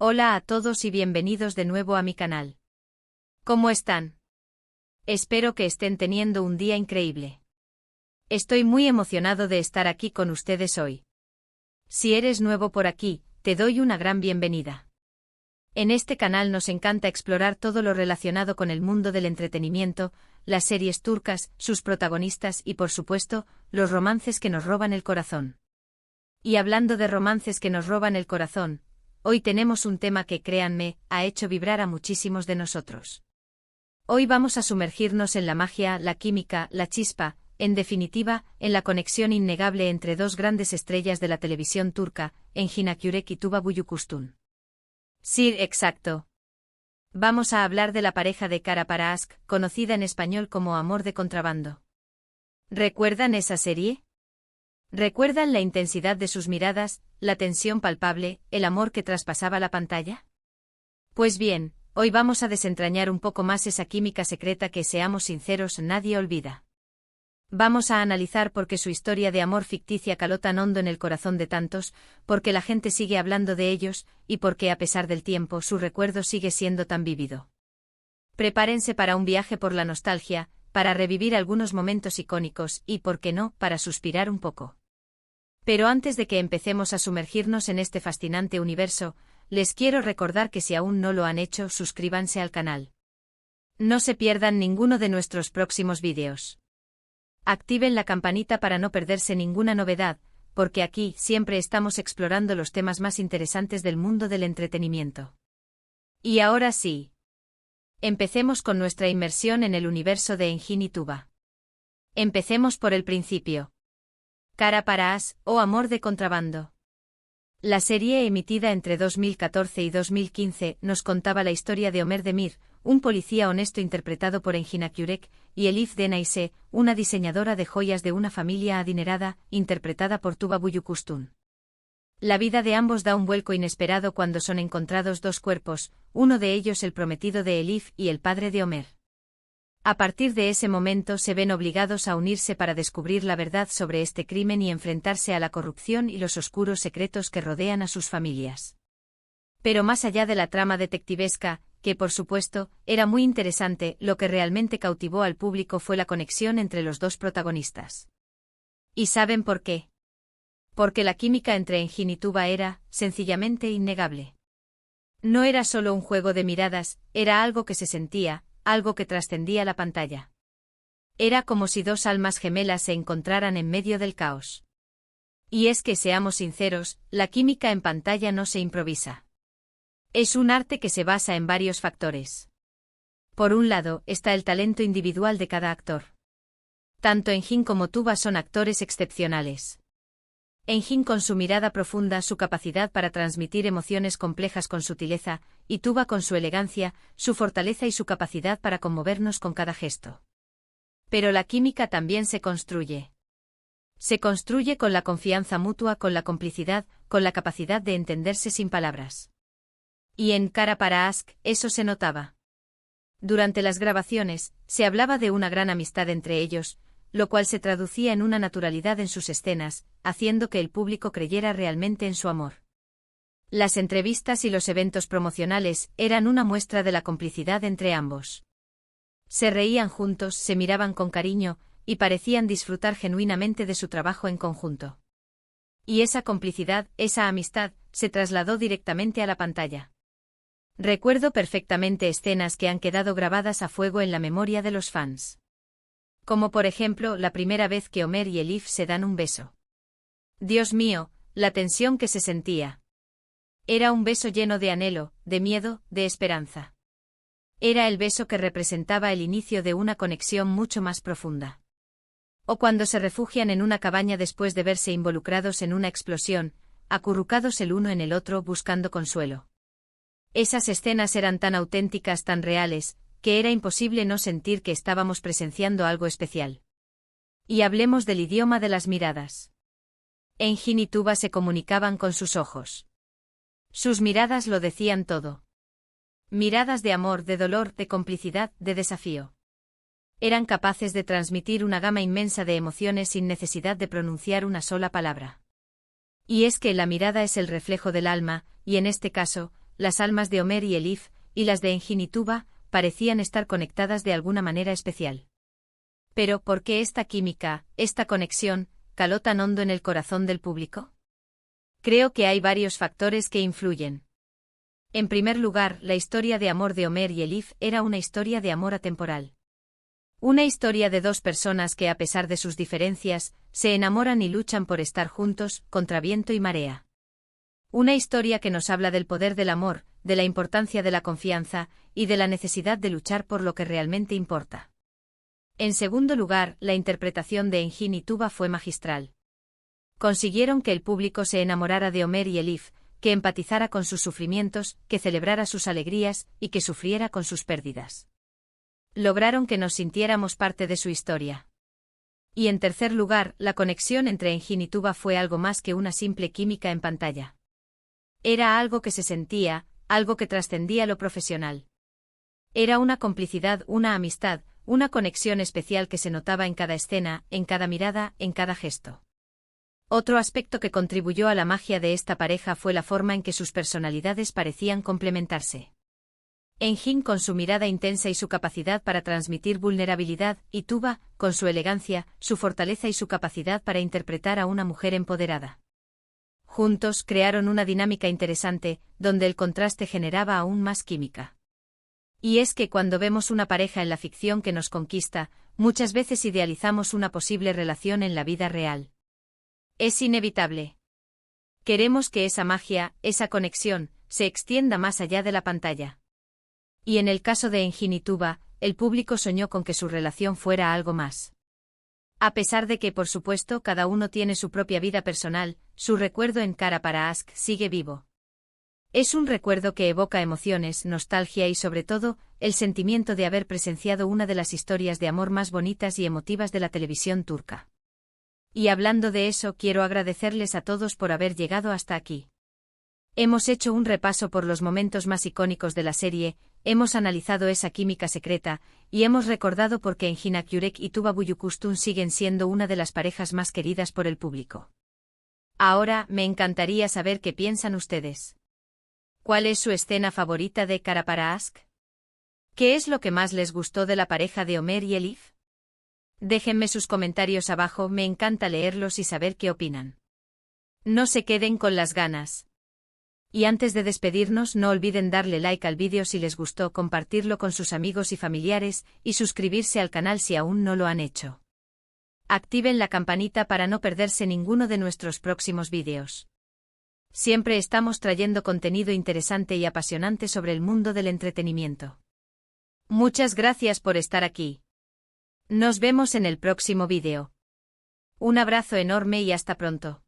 Hola a todos y bienvenidos de nuevo a mi canal. ¿Cómo están? Espero que estén teniendo un día increíble. Estoy muy emocionado de estar aquí con ustedes hoy. Si eres nuevo por aquí, te doy una gran bienvenida. En este canal nos encanta explorar todo lo relacionado con el mundo del entretenimiento, las series turcas, sus protagonistas y por supuesto, los romances que nos roban el corazón. Y hablando de romances que nos roban el corazón, hoy tenemos un tema que, créanme, ha hecho vibrar a muchísimos de nosotros. Hoy vamos a sumergirnos en la magia, la química, la chispa, en definitiva, en la conexión innegable entre dos grandes estrellas de la televisión turca, Engin Akyürek y Tuba Büyüküstün. Sí, exacto. Vamos a hablar de la pareja de Kara Para Aşk, conocida en español como Amor de Contrabando. ¿Recuerdan esa serie? ¿Recuerdan la intensidad de sus miradas, la tensión palpable, el amor que traspasaba la pantalla? Pues bien, hoy vamos a desentrañar un poco más esa química secreta que, seamos sinceros, nadie olvida. Vamos a analizar por qué su historia de amor ficticia caló tan hondo en el corazón de tantos, por qué la gente sigue hablando de ellos, y por qué a pesar del tiempo su recuerdo sigue siendo tan vívido. Prepárense para un viaje por la nostalgia, para revivir algunos momentos icónicos y, por qué no, para suspirar un poco. Pero antes de que empecemos a sumergirnos en este fascinante universo, les quiero recordar que si aún no lo han hecho, suscríbanse al canal. No se pierdan ninguno de nuestros próximos vídeos. Activen la campanita para no perderse ninguna novedad, porque aquí siempre estamos explorando los temas más interesantes del mundo del entretenimiento. Y ahora sí. Empecemos con nuestra inmersión en el universo de Engin y Tuba. Empecemos por el principio. Kara Para Aşk, o Amor de Contrabando. La serie, emitida entre 2014 y 2015, nos contaba la historia de Ömer Demir, un policía honesto interpretado por Engin Akyürek, y Elif Denayse, una diseñadora de joyas de una familia adinerada, interpretada por Tuba Büyüküstün. La vida de ambos da un vuelco inesperado cuando son encontrados dos cuerpos, uno de ellos el prometido de Elif y el padre de Ömer. A partir de ese momento se ven obligados a unirse para descubrir la verdad sobre este crimen y enfrentarse a la corrupción y los oscuros secretos que rodean a sus familias. Pero más allá de la trama detectivesca, que por supuesto, era muy interesante, lo que realmente cautivó al público fue la conexión entre los dos protagonistas. ¿Y saben por qué? Porque la química entre Engin y Tuba era, sencillamente, innegable. No era solo un juego de miradas, era algo que se sentía, algo que trascendía la pantalla. Era como si dos almas gemelas se encontraran en medio del caos. Y es que, seamos sinceros, la química en pantalla no se improvisa. Es un arte que se basa en varios factores. Por un lado, está el talento individual de cada actor. Tanto Engin como Tuba son actores excepcionales. Engin con su mirada profunda, su capacidad para transmitir emociones complejas con sutileza, y Tuba con su elegancia, su fortaleza y su capacidad para conmovernos con cada gesto. Pero la química también se construye. Se construye con la confianza mutua, con la complicidad, con la capacidad de entenderse sin palabras. Y en Kara Para Aşk, eso se notaba. Durante las grabaciones, se hablaba de una gran amistad entre ellos, lo cual se traducía en una naturalidad en sus escenas, haciendo que el público creyera realmente en su amor. Las entrevistas y los eventos promocionales eran una muestra de la complicidad entre ambos. Se reían juntos, se miraban con cariño, y parecían disfrutar genuinamente de su trabajo en conjunto. Y esa complicidad, esa amistad, se trasladó directamente a la pantalla. Recuerdo perfectamente escenas que han quedado grabadas a fuego en la memoria de los fans. Como por ejemplo, la primera vez que Ömer y Elif se dan un beso. Dios mío, la tensión que se sentía. Era un beso lleno de anhelo, de miedo, de esperanza. Era el beso que representaba el inicio de una conexión mucho más profunda. O cuando se refugian en una cabaña después de verse involucrados en una explosión, acurrucados el uno en el otro buscando consuelo. Esas escenas eran tan auténticas, tan reales, que era imposible no sentir que estábamos presenciando algo especial. Y hablemos del idioma de las miradas. Engin y Tuba se comunicaban con sus ojos. Sus miradas lo decían todo. Miradas de amor, de dolor, de complicidad, de desafío. Eran capaces de transmitir una gama inmensa de emociones sin necesidad de pronunciar una sola palabra. Y es que la mirada es el reflejo del alma, y en este caso, las almas de Homer y Elif, y las de Engin y Tuba, parecían estar conectadas de alguna manera especial. Pero, ¿por qué esta química, esta conexión, caló tan hondo en el corazón del público? Creo que hay varios factores que influyen. En primer lugar, la historia de amor de Homer y Elif era una historia de amor atemporal. Una historia de dos personas que, a pesar de sus diferencias, se enamoran y luchan por estar juntos, contra viento y marea. Una historia que nos habla del poder del amor, de la importancia de la confianza, y de la necesidad de luchar por lo que realmente importa. En segundo lugar, la interpretación de Engin y Tuba fue magistral. Consiguieron que el público se enamorara de Homer y Elif, que empatizara con sus sufrimientos, que celebrara sus alegrías, y que sufriera con sus pérdidas. Lograron que nos sintiéramos parte de su historia. Y en tercer lugar, la conexión entre Engin y Tuba fue algo más que una simple química en pantalla. Era algo que se sentía, algo que trascendía lo profesional. Era una complicidad, una amistad, una conexión especial que se notaba en cada escena, en cada mirada, en cada gesto. Otro aspecto que contribuyó a la magia de esta pareja fue la forma en que sus personalidades parecían complementarse. Engin con su mirada intensa y su capacidad para transmitir vulnerabilidad, y Tuba, con su elegancia, su fortaleza y su capacidad para interpretar a una mujer empoderada. Juntos crearon una dinámica interesante, donde el contraste generaba aún más química. Y es que cuando vemos una pareja en la ficción que nos conquista, muchas veces idealizamos una posible relación en la vida real. Es inevitable. Queremos que esa magia, esa conexión, se extienda más allá de la pantalla. Y en el caso de Engin y Tuba, el público soñó con que su relación fuera algo más. A pesar de que, por supuesto, cada uno tiene su propia vida personal, su recuerdo en Cara para Ask sigue vivo. Es un recuerdo que evoca emociones, nostalgia y sobre todo, el sentimiento de haber presenciado una de las historias de amor más bonitas y emotivas de la televisión turca. Y hablando de eso, quiero agradecerles a todos por haber llegado hasta aquí. Hemos hecho un repaso por los momentos más icónicos de la serie, hemos analizado esa química secreta, y hemos recordado por qué Engin Akyurek y Tuba Büyüküstün siguen siendo una de las parejas más queridas por el público. Ahora, me encantaría saber qué piensan ustedes. ¿Cuál es su escena favorita de Cara para Ask? ¿Qué es lo que más les gustó de la pareja de Homer y Elif? Déjenme sus comentarios abajo, me encanta leerlos y saber qué opinan. No se queden con las ganas. Y antes de despedirnos, no olviden darle like al vídeo si les gustó, compartirlo con sus amigos y familiares, y suscribirse al canal si aún no lo han hecho. Activen la campanita para no perderse ninguno de nuestros próximos vídeos. Siempre estamos trayendo contenido interesante y apasionante sobre el mundo del entretenimiento. Muchas gracias por estar aquí. Nos vemos en el próximo vídeo. Un abrazo enorme y hasta pronto.